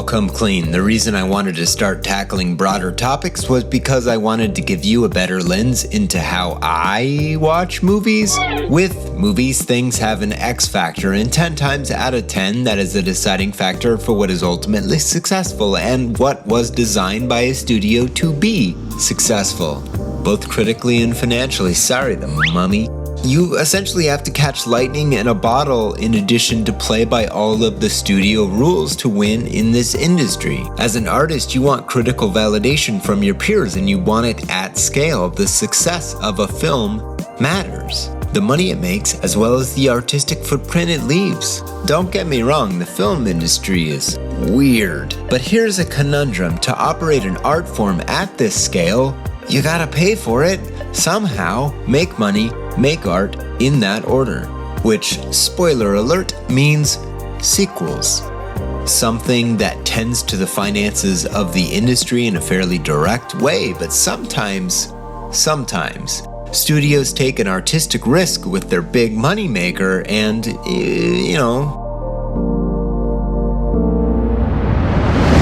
come clean. The reason I wanted to start tackling broader topics was because I wanted to give you a better lens into how I watch movies. With movies, things have an X factor, and 10 times out of 10, that is the deciding factor for what is ultimately successful and what was designed by a studio to be successful, both critically and financially. Sorry, the mummy. You essentially have to catch lightning in a bottle in addition to play by all of the studio rules to win in this industry. As an artist, you want critical validation from your peers and you want it at scale. The success of a film matters. The money it makes, as well as the artistic footprint it leaves. Don't get me wrong, the film industry is weird. But here's a conundrum. To operate an art form at this scale, you gotta pay for it somehow, make money, make art in that order. Which, spoiler alert, means sequels. Something that tends to the finances of the industry in a fairly direct way, but sometimes, studios take an artistic risk with their big money maker and,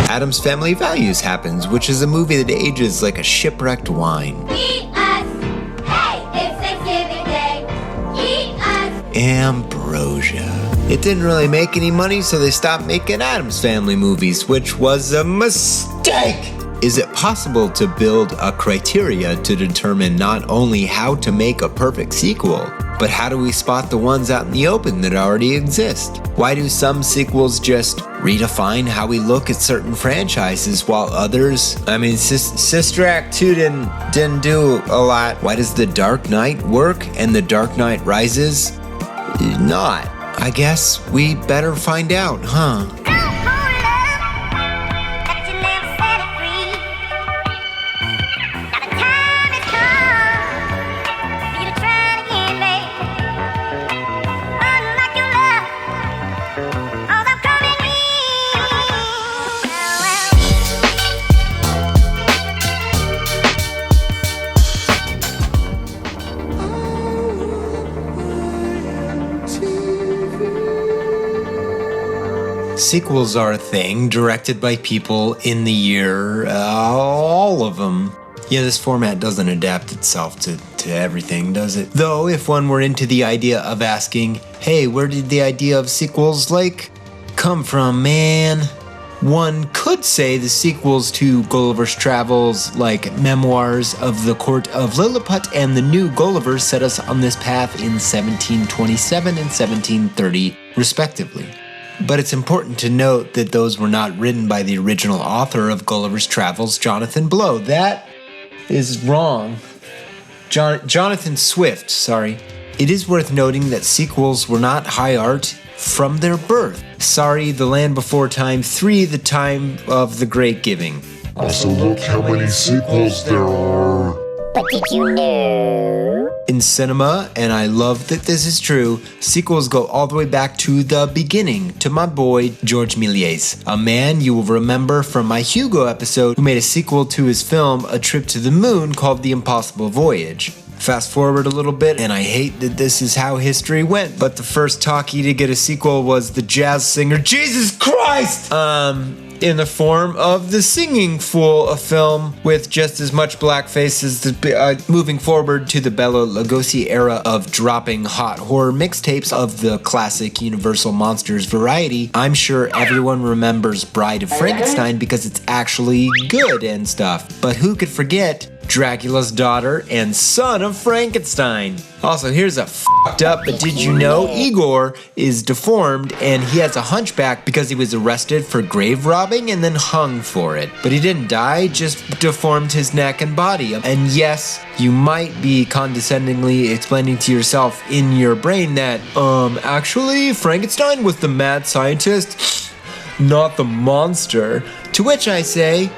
Addams Family Values happens, which is a movie that ages like a shipwrecked wine. Eat us! Hey, it's Thanksgiving Day! Eat us! Ambrosia. It didn't really make any money, so they stopped making Addams Family movies, which was a mistake! Is it possible to build a criteria to determine not only how to make a perfect sequel, but how do we spot the ones out in the open that already exist? Why do some sequels just redefine how we look at certain franchises while others, Sister Act 2 didn't do a lot. Why does The Dark Knight work and The Dark Knight Rises not? I guess we better find out, huh? Sequels are a thing, directed by people in the year, all of them. Yeah, this format doesn't adapt itself to everything, does it? Though, if one were into the idea of asking, hey, where did the idea of sequels, come from, man? One could say the sequels to Gulliver's Travels, like Memoirs of the Court of Lilliput and The New Gulliver, set us on this path in 1727 and 1730, respectively. But it's important to note that those were not written by the original author of Gulliver's Travels, Jonathan Blow. That is wrong. Jonathan Swift, sorry. It is worth noting that sequels were not high art from their birth. Sorry, The Land Before Time 3, The Time of the Great Giving. Also, look how many sequels there are. But did you know? In cinema, and I love that this is true, sequels go all the way back to the beginning, to my boy George Méliès, a man you will remember from my Hugo episode who made a sequel to his film A Trip to the Moon called The Impossible Voyage. Fast forward a little bit, and I hate that this is how history went, but the first talkie to get a sequel was the jazz singer Jesus Christ! In the form of The Singing Fool, a film with just as much blackface as moving forward to the Bela Lugosi era of dropping hot horror mixtapes of the classic Universal Monsters variety. I'm sure everyone remembers Bride of Frankenstein because it's actually good and stuff. But who could forget Dracula's Daughter and Son of Frankenstein? Also, here's a f***ed up, but did you know Igor is deformed and he has a hunchback because he was arrested for grave robbing and then hung for it. But he didn't die, just deformed his neck and body. And yes, you might be condescendingly explaining to yourself in your brain that, actually, Frankenstein was the mad scientist, not the monster. To which I say,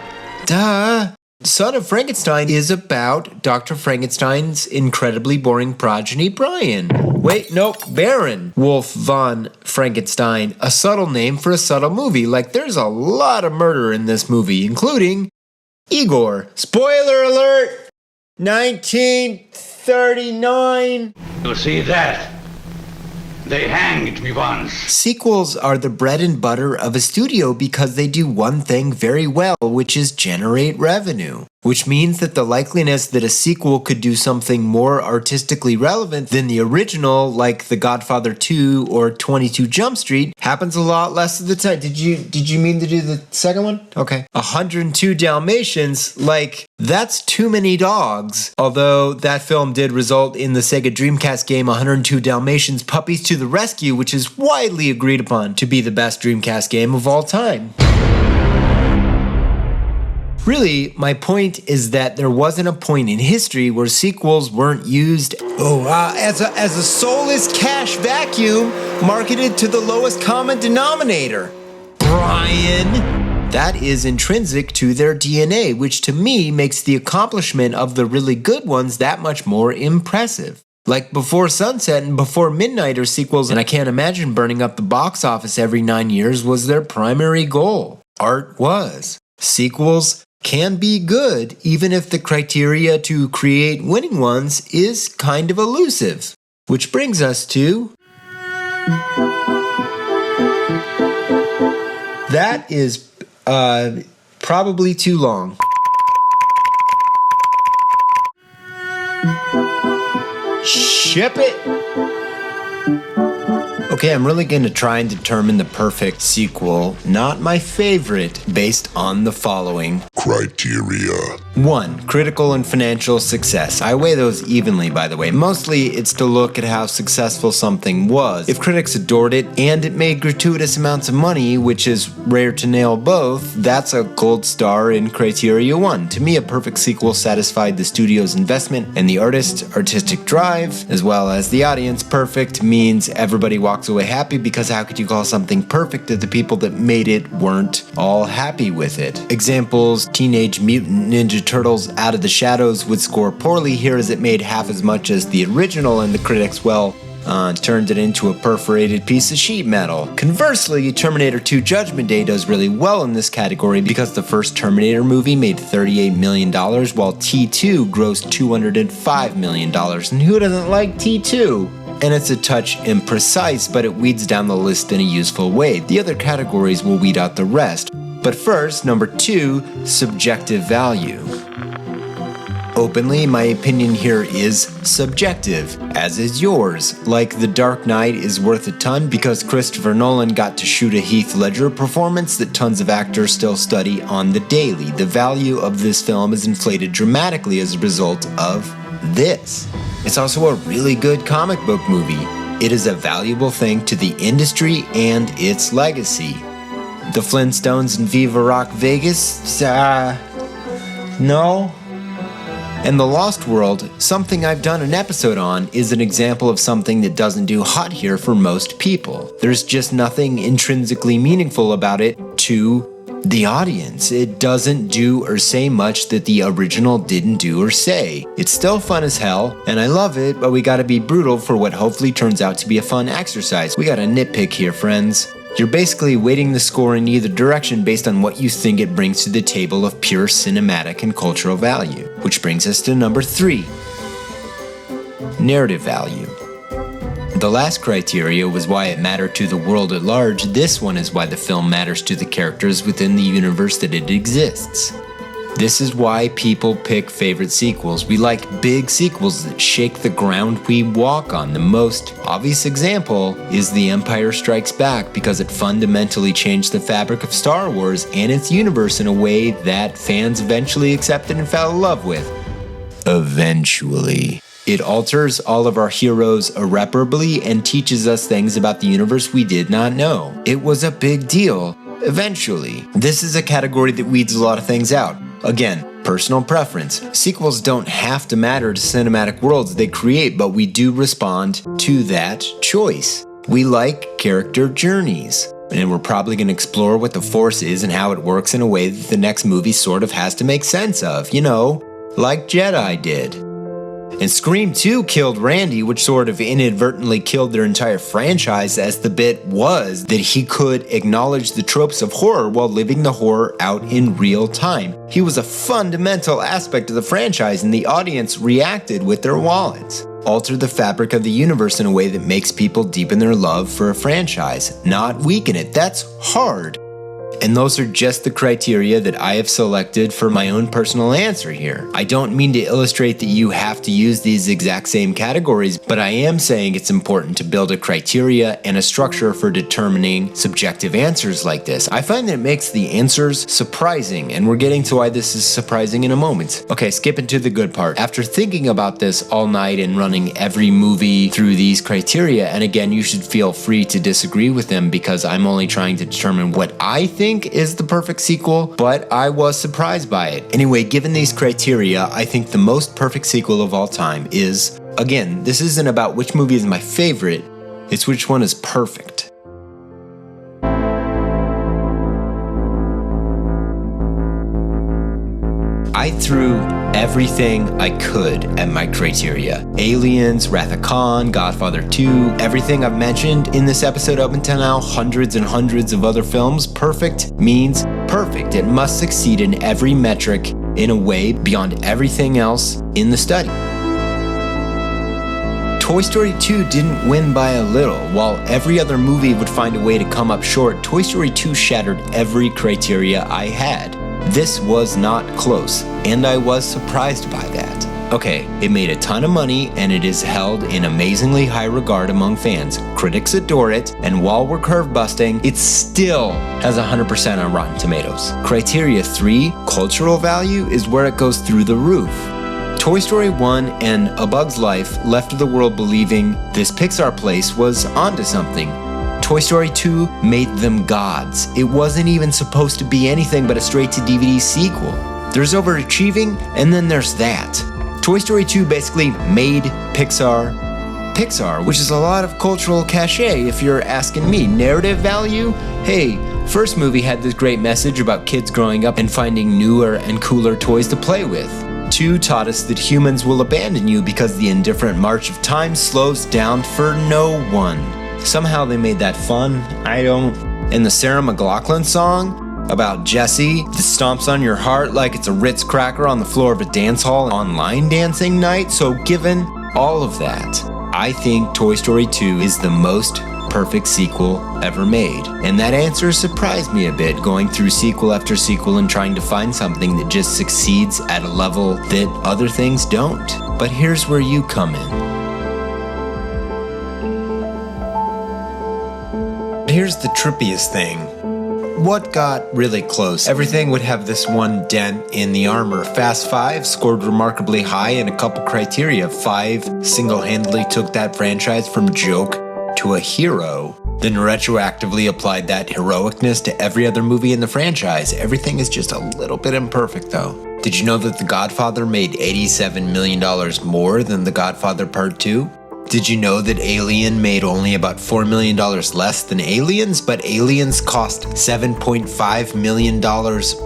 duh. Son of Frankenstein is about Dr. Frankenstein's incredibly boring progeny, Brian. Wait, nope, Baron Wolf von Frankenstein, a subtle name for a subtle movie. Like, there's a lot of murder in this movie, including Igor. Spoiler alert! 1939. You'll see that. They hanged me once. Sequels are the bread and butter of a studio because they do one thing very well, which is generate revenue. Which means that the likeliness that a sequel could do something more artistically relevant than the original, like The Godfather 2 or 22 Jump Street, happens a lot less of the time. Did you mean to do the second one? Okay. 102 Dalmatians, like, that's too many dogs. Although that film did result in the Sega Dreamcast game 102 Dalmatians Puppies to the Rescue, which is widely agreed upon to be the best Dreamcast game of all time. Really, my point is that there wasn't a point in history where sequels weren't used as a soulless cash vacuum marketed to the lowest common denominator. Brian! That is intrinsic to their DNA, which to me makes the accomplishment of the really good ones that much more impressive. Like Before Sunset and Before Midnight are sequels, and I can't imagine burning up the box office every 9 years was their primary goal. Art was. Sequels can be good, even if the criteria to create winning ones is kind of elusive. Which brings us to... That is probably too long. Ship it! Okay, I'm really going to try and determine the perfect sequel, not my favorite, based on the following criteria. 1. Critical and financial success. I weigh those evenly, by the way. Mostly, it's to look at how successful something was. If critics adored it and it made gratuitous amounts of money, which is rare to nail both, that's a gold star in criteria 1. To me, a perfect sequel satisfied the studio's investment and the artist's artistic drive, as well as the audience. Perfect means everybody walks away happy, because how could you call something perfect if the people that made it weren't all happy with it? Examples: Teenage Mutant Ninja Turtles Out of the Shadows would score poorly here, as it made half as much as the original, and the critics, turned it into a perforated piece of sheet metal. Conversely, Terminator 2 Judgment Day does really well in this category because the first Terminator movie made $38 million, while T2 grossed $205 million. And who doesn't like T2? And it's a touch imprecise, but it weeds down the list in a useful way. The other categories will weed out the rest. But first, number 2, subjective value. Openly, my opinion here is subjective, as is yours. Like The Dark Knight is worth a ton because Christopher Nolan got to shoot a Heath Ledger performance that tons of actors still study on the daily. The value of this film is inflated dramatically as a result of this. It's also a really good comic book movie. It is a valuable thing to the industry and its legacy. The Flintstones and Viva Rock Vegas? No. And The Lost World, something I've done an episode on, is an example of something that doesn't do hot here for most people. There's just nothing intrinsically meaningful about it to the audience. It doesn't do or say much that the original didn't do or say. It's still fun as hell, and I love it, but we gotta be brutal for what hopefully turns out to be a fun exercise. We gotta nitpick here, friends. You're basically weighting the score in either direction based on what you think it brings to the table of pure cinematic and cultural value. Which brings us to number 3. Narrative value. The last criteria was why it mattered to the world at large. This one is why the film matters to the characters within the universe that it exists. This is why people pick favorite sequels. We like big sequels that shake the ground we walk on. The most obvious example is The Empire Strikes Back, because it fundamentally changed the fabric of Star Wars and its universe in a way that fans eventually accepted and fell in love with. Eventually. It alters all of our heroes irreparably and teaches us things about the universe we did not know. It was a big deal. Eventually. This is a category that weeds a lot of things out. Again, personal preference. Sequels don't have to matter to cinematic worlds they create, but we do respond to that choice. We like character journeys, and we're probably going to explore what the Force is and how it works in a way that the next movie sort of has to make sense of, like Jedi did. And Scream 2 killed Randy, which sort of inadvertently killed their entire franchise, as the bit was that he could acknowledge the tropes of horror while living the horror out in real time. He was a fundamental aspect of the franchise, and the audience reacted with their wallets. alter the fabric of the universe in a way that makes people deepen their love for a franchise, not weaken it. That's hard. And those are just the criteria that I have selected for my own personal answer here. I don't mean to illustrate that you have to use these exact same categories, but I am saying it's important to build a criteria and a structure for determining subjective answers like this. I find that it makes the answers surprising, and we're getting to why this is surprising in a moment. Okay, skipping to the good part. After thinking about this all night and running every movie through these criteria, and again, you should feel free to disagree with them because I'm only trying to determine what I think is the perfect sequel, but I was surprised by it. Anyway, given these criteria, I think the most perfect sequel of all time is, again, this isn't about which movie is my favorite, it's which one is perfect. I threw everything I could at my criteria. Aliens, Wrath of Khan, Godfather 2, everything I've mentioned in this episode up until now, hundreds and hundreds of other films. Perfect means perfect. It must succeed in every metric in a way beyond everything else in the study. Toy Story 2 didn't win by a little. While every other movie would find a way to come up short, Toy Story 2 shattered every criteria I had. This was not close, and I was surprised by that. Okay, it made a ton of money, and it is held in amazingly high regard among fans. Critics adore it, and while we're curve busting, it still has 100% on Rotten Tomatoes. Criteria 3, cultural value, is where it goes through the roof. Toy Story 1 and A Bug's Life left the world believing this Pixar place was onto something. Toy Story 2 made them gods. It wasn't even supposed to be anything but a straight-to-DVD sequel. There's overachieving, and then there's that. Toy Story 2 basically made Pixar, which is a lot of cultural cachet if you're asking me. Narrative value? Hey, first movie had this great message about kids growing up and finding newer and cooler toys to play with. 2 taught us that humans will abandon you because the indifferent march of time slows down for no one. Somehow they made that fun. I don't. And the Sarah McLachlan song about Jessie that stomps on your heart like it's a Ritz cracker on the floor of a dance hall on line dancing night. So given all of that, I think Toy Story 2 is the most perfect sequel ever made. And that answer surprised me a bit, going through sequel after sequel and trying to find something that just succeeds at a level that other things don't. But here's where you come in. Here's the trippiest thing. What got really close? Everything would have this one dent in the armor. Fast 5 scored remarkably high in a couple criteria. 5 single-handedly took that franchise from joke to a hero, then retroactively applied that heroicness to every other movie in the franchise. Everything is just a little bit imperfect though. Did you know that The Godfather made $87 million more than The Godfather Part 2? Did you know that Alien made only about $4 million less than Aliens, but Aliens cost $7.5 million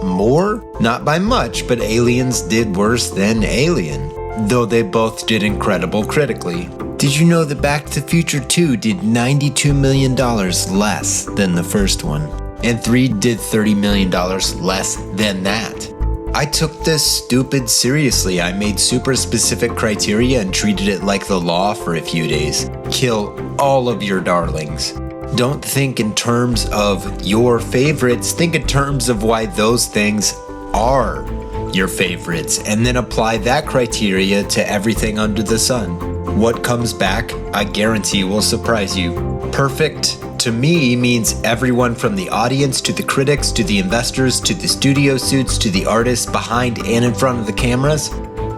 more? Not by much, but Aliens did worse than Alien, though they both did incredible critically. Did you know that Back to the Future 2 did $92 million less than the first one? And 3 did $30 million less than that. I took this stupid seriously. I made super specific criteria and treated it like the law for a few days. Kill all of your darlings. Don't think in terms of your favorites, think in terms of why those things are your favorites, and then apply that criteria to everything under the sun. What comes back, I guarantee will surprise you. Perfect to me means everyone from the audience to the critics to the investors to the studio suits to the artists behind and in front of the cameras.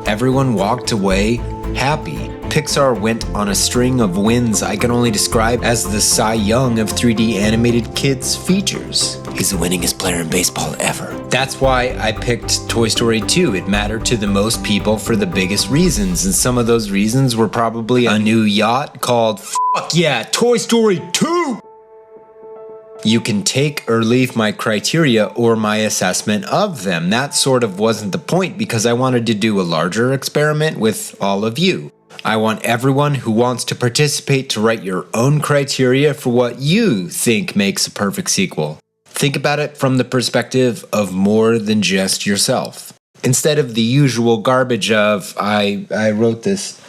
Everyone walked away happy. Pixar went on a string of wins I can only describe as the Cy Young of 3D animated kids features. He's the winningest player in baseball ever. That's why I picked Toy Story 2. It mattered to the most people for the biggest reasons, and some of those reasons were probably a new yacht called Fuck Yeah, Toy Story 2! You can take or leave my criteria or my assessment of them. That sort of wasn't the point because I wanted to do a larger experiment with all of you. I want everyone who wants to participate to write your own criteria for what you think makes a perfect sequel. Think about it from the perspective of more than just yourself. Instead of the usual garbage of, I wrote this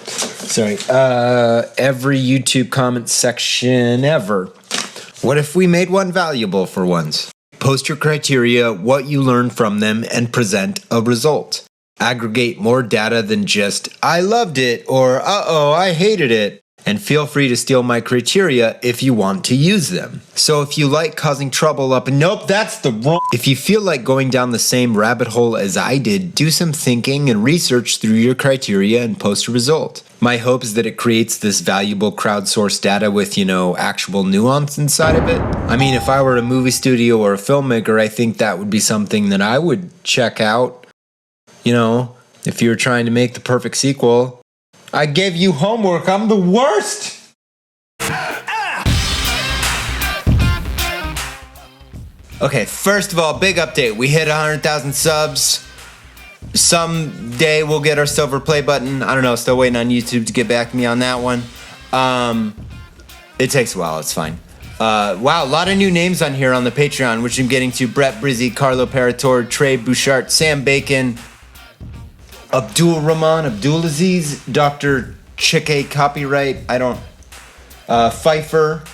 Sorry. Every YouTube comment section ever. What if we made one valuable for once? Post your criteria, what you learned from them, and present a result. Aggregate more data than just, I loved it, or uh-oh, I hated it. And feel free to steal my criteria if you want to use them. So if you like causing trouble nope, that's the wrong. If you feel like going down the same rabbit hole as I did, do some thinking and research through your criteria and post a result. My hope is that it creates this valuable crowdsourced data with, actual nuance inside of it. I mean, if I were a movie studio or a filmmaker, I think that would be something that I would check out. If you were trying to make the perfect sequel. I gave you homework. I'm the worst. Okay, first of all, big update. We hit 100,000 subs. Someday we'll get our silver play button. I don't know. Still waiting on YouTube to get back to me on that one. It takes a while. It's fine. Wow, a lot of new names on here on the Patreon, which I'm getting to. Brett Brizzy, Carlo Parator, Trey Bouchard, Sam Bacon, Abdul Rahman, Abdulaziz, Dr. Chike Copyright, Pfeiffer,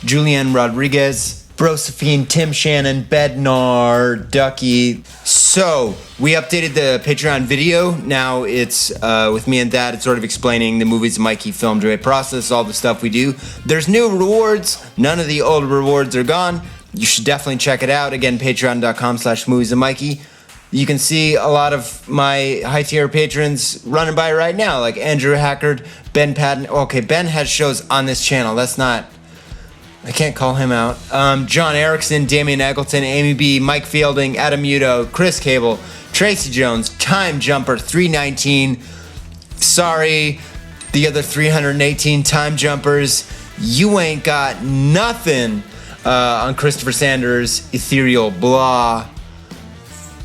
Julian Rodriguez, Brosephine, Tim Shannon, Bednar, Ducky. So, we updated the Patreon video. Now it's with me and Dad. It's sort of explaining the movies Mikey Filmjoy process, all the stuff we do. There's new rewards. None of the old rewards are gone. You should definitely check it out. Again, patreon.com/moviesofmikey. You can see a lot of my high-tier patrons running by right now, like Andrew Hackard, Ben Patton. Okay, Ben has shows on this channel. I can't call him out. John Erickson, Damian Eggleton, Amy B, Mike Fielding, Adam Muto, Chris Cable, Tracy Jones, Time Jumper 319. Sorry, the other 318 Time Jumpers. You ain't got nothing on Christopher Sanders' Ethereal Blah.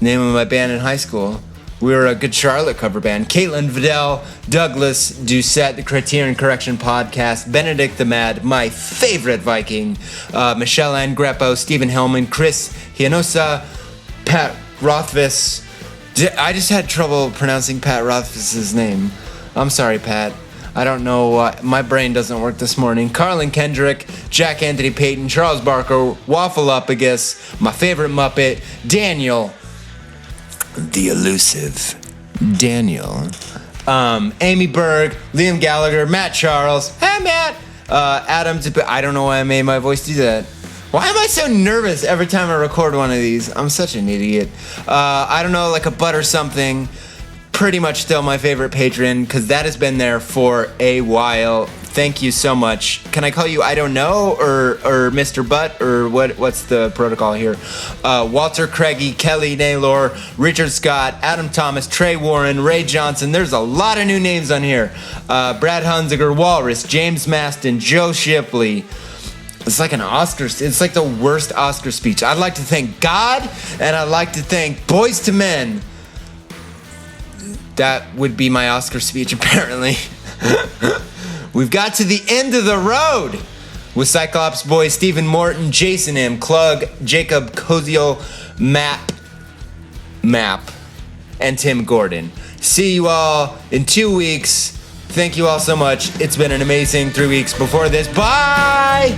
Name of my band in high school. We were a Good Charlotte cover band. Caitlin Vidal, Douglas Doucette, the Criterion Correction Podcast, Benedict the Mad, my favorite Viking, Michelle Ann Greppo, Stephen Hellman, Chris Hianosa, Pat Rothfuss. I just had trouble pronouncing Pat Rothfuss's name. I'm sorry, Pat. I don't know why. My brain doesn't work this morning. Carlin Kendrick, Jack Anthony Payton, Charles Barker, Waffleopagus, my favorite Muppet, Daniel. The elusive Daniel, Amy Berg, Liam Gallagher, Matt Charles, hey Matt, Adam, I don't know why I made my voice do that. Why am I so nervous every time I record one of these? I'm such an idiot. I don't know, like a butt or something. Pretty much still my favorite patron, because that has been there for a while. Thank you so much. Can I call you I don't know or Mr. Butt or what's the protocol here? Walter Craigie, Kelly Naylor, Richard Scott, Adam Thomas, Trey Warren, Ray Johnson. There's a lot of new names on here. Brad Hunziger, Walrus, James Maston, Joe Shipley. It's like an Oscar. It's like the worst Oscar speech. I'd like to thank God and I'd like to thank Boys to Men. That would be my Oscar speech apparently. We've got to the end of the road with Cyclops Boy, Stephen Morton, Jason M, Klug, Jacob Koziel, Map, and Tim Gordon. See you all in 2 weeks. Thank you all so much. It's been an amazing 3 weeks before this. Bye!